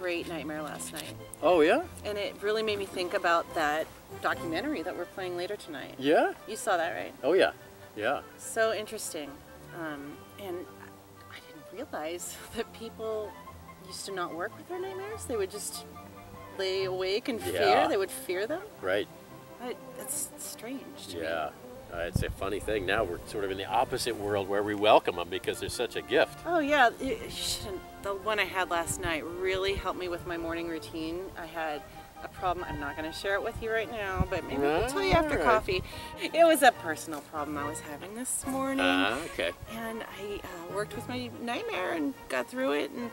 great nightmare last night. Oh, yeah? And it really made me think about that documentary that we're playing later tonight. Yeah? You saw that, right? Oh, yeah. Yeah. So interesting. And I didn't realize that people used to not work with their nightmares. They would just lay awake in fear. Yeah. They would fear them. Right. That's strange to me. Yeah. It's a funny thing. Now we're sort of in the opposite world where we welcome them because they're such a gift. Oh, yeah. You shouldn't. The one I had last night really helped me with my morning routine. I had a problem. I'm not going to share it with you right now, but maybe I'll tell you after coffee. It was a personal problem I was having this morning. Okay. And I worked with my nightmare and got through it. And,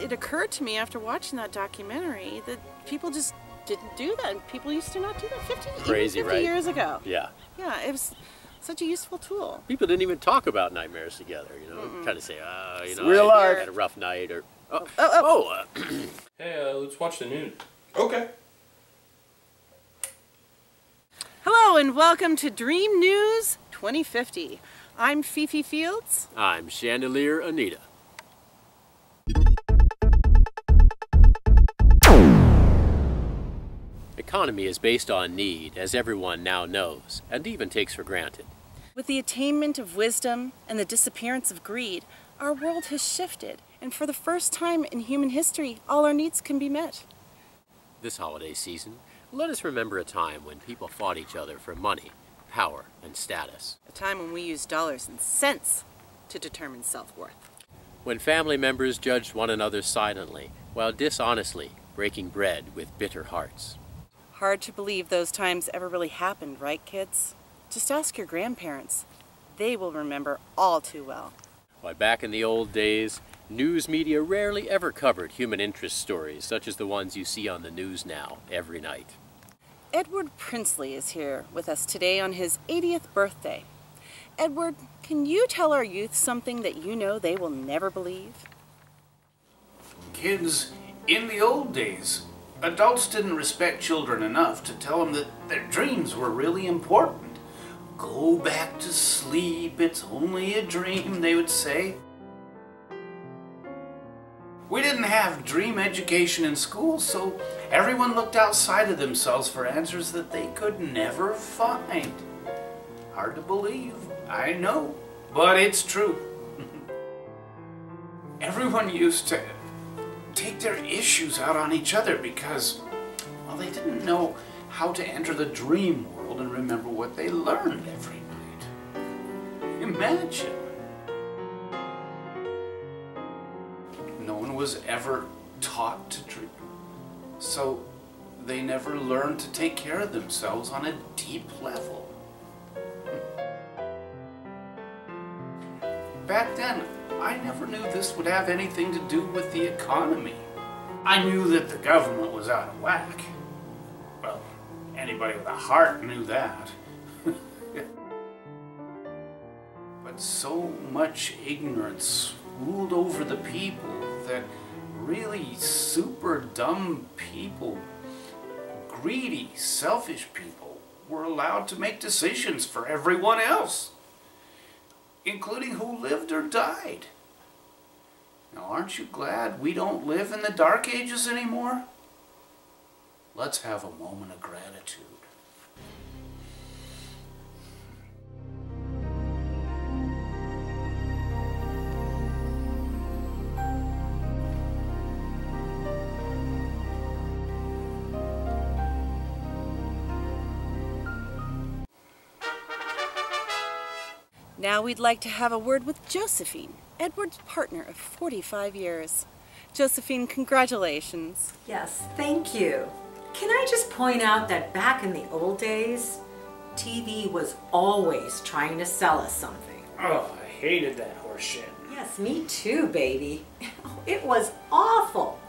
it occurred to me after watching that documentary that people just didn't do that. People used to not do that 50 years ago. Yeah. Yeah, it was such a useful tool. People didn't even talk about nightmares together, Kind of say, real life. I had a rough night, or Hey, let's watch the news. Okay. Hello and welcome to Dream News 2050. I'm Fifi Fields. I'm Chandelier Anita. Economy is based on need, as everyone now knows, and even takes for granted. With the attainment of wisdom and the disappearance of greed, our world has shifted, and for the first time in human history, all our needs can be met. This holiday season, let us remember a time when people fought each other for money, power, and status. A time when we used dollars and cents to determine self-worth. When family members judged one another silently, while dishonestly breaking bread with bitter hearts. Hard to believe those times ever really happened, right, kids? Just ask your grandparents. They will remember all too well. Why, back in the old days, news media rarely ever covered human interest stories such as the ones you see on the news now every night. Edward Princely is here with us today on his 80th birthday. Edward, can you tell our youth something that you know they will never believe? Kids, in the old days, adults didn't respect children enough to tell them that their dreams were really important. Go back to sleep, it's only a dream, they would say. We didn't have dream education in school, so everyone looked outside of themselves for answers that they could never find. Hard to believe, I know, but it's true. Everyone used to take their issues out on each other because, well, they didn't know how to enter the dream world and remember what they learned every night. Imagine. No one was ever taught to dream, so they never learned to take care of themselves on a deep level. Back then, I never knew this would have anything to do with the economy. I knew that the government was out of whack. Well, anybody with a heart knew that. But so much ignorance ruled over the people that really super dumb people, greedy, selfish people, were allowed to make decisions for everyone else, including who lived or died. Now, aren't you glad we don't live in the Dark Ages anymore? Let's have a moment of gratitude. Now we'd like to have a word with Josephine, Edward's partner of 45 years. Josephine, congratulations. Yes, thank you. Can I just point out that back in the old days, TV was always trying to sell us something. Oh, I hated that horse shit. Yes, me too, baby. It was awful.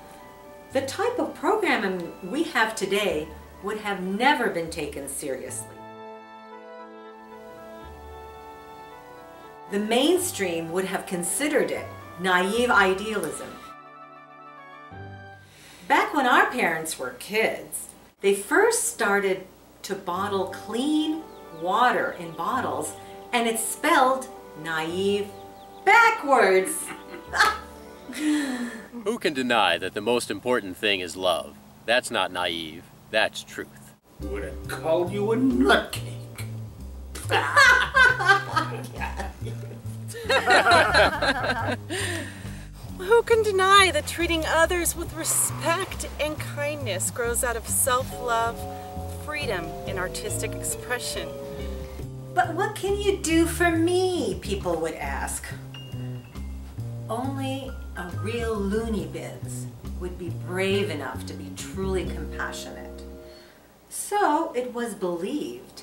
The type of programming we have today would have never been taken seriously. The mainstream would have considered it naive idealism. Back when our parents were kids, they first started to bottle clean water in bottles, and it's spelled naive backwards. Who can deny that the most important thing is love? That's not naive, that's truth. Would have called you a nutcake. Who can deny that treating others with respect and kindness grows out of self-love, freedom, and artistic expression? But what can you do for me, people would ask. Only a real loony bins would be brave enough to be truly compassionate. So it was believed,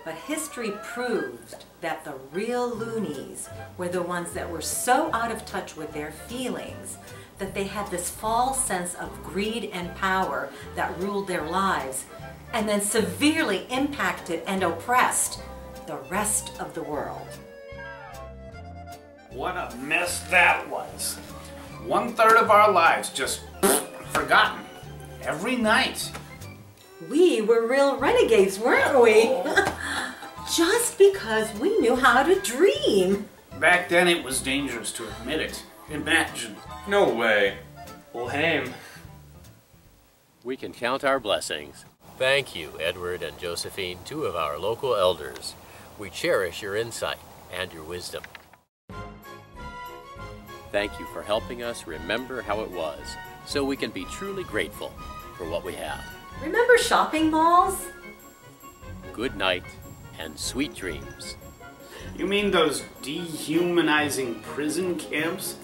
but history proved that the real loonies were the ones that were so out of touch with their feelings that they had this false sense of greed and power that ruled their lives and then severely impacted and oppressed the rest of the world. What a mess that was. 1/3 of our lives just forgotten. Every night. We were real renegades, weren't we? Just because we knew how to dream. Back then it was dangerous to admit it. Imagine. No way. Well, Haim. We can count our blessings. Thank you, Edward and Josephine, two of our local elders. We cherish your insight and your wisdom. Thank you for helping us remember how it was, so we can be truly grateful for what we have. Remember shopping malls? Good night and sweet dreams. You mean those dehumanizing prison camps?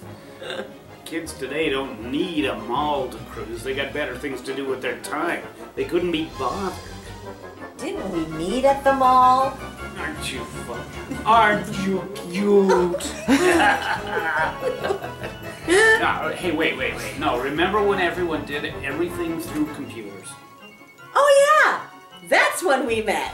Kids today don't need a mall to cruise. They got better things to do with their time. They couldn't be bothered. Didn't we meet at the mall? Aren't you fun? Aren't you cute? No, hey, wait. No, remember when everyone did everything through computers? Oh yeah! That's when we met!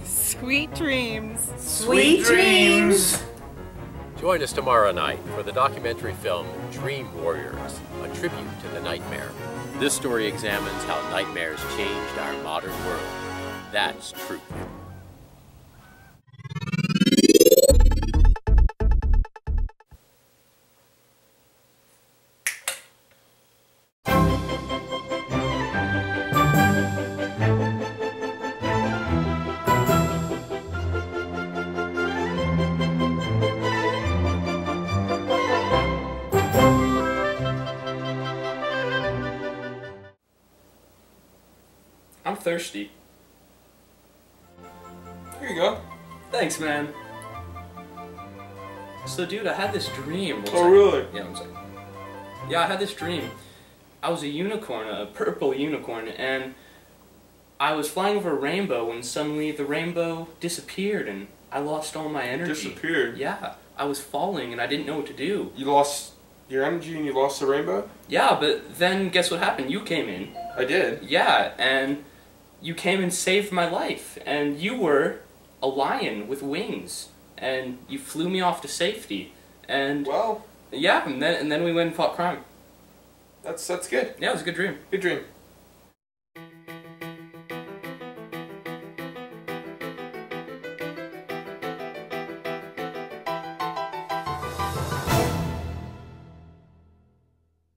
Sweet dreams. Sweet dreams! Join us tomorrow night for the documentary film Dream Warriors, a tribute to the nightmare. This story examines how nightmares changed our modern world. That's truth. I'm thirsty. Here you go. Thanks, man. So, dude, I had this dream. Oh, really? Yeah, I'm sorry. Yeah, I had this dream. I was a unicorn, a purple unicorn, and I was flying over a rainbow when suddenly the rainbow disappeared and I lost all my energy. Disappeared? Yeah, I was falling and I didn't know what to do. You lost your energy and you lost the rainbow? Yeah, but then guess what happened? You came in. I did. Yeah, and you came and saved my life, and you were a lion with wings, and you flew me off to safety, and Well, yeah, and then we went and fought crime. that's good. Yeah, it was a good dream. Good dream.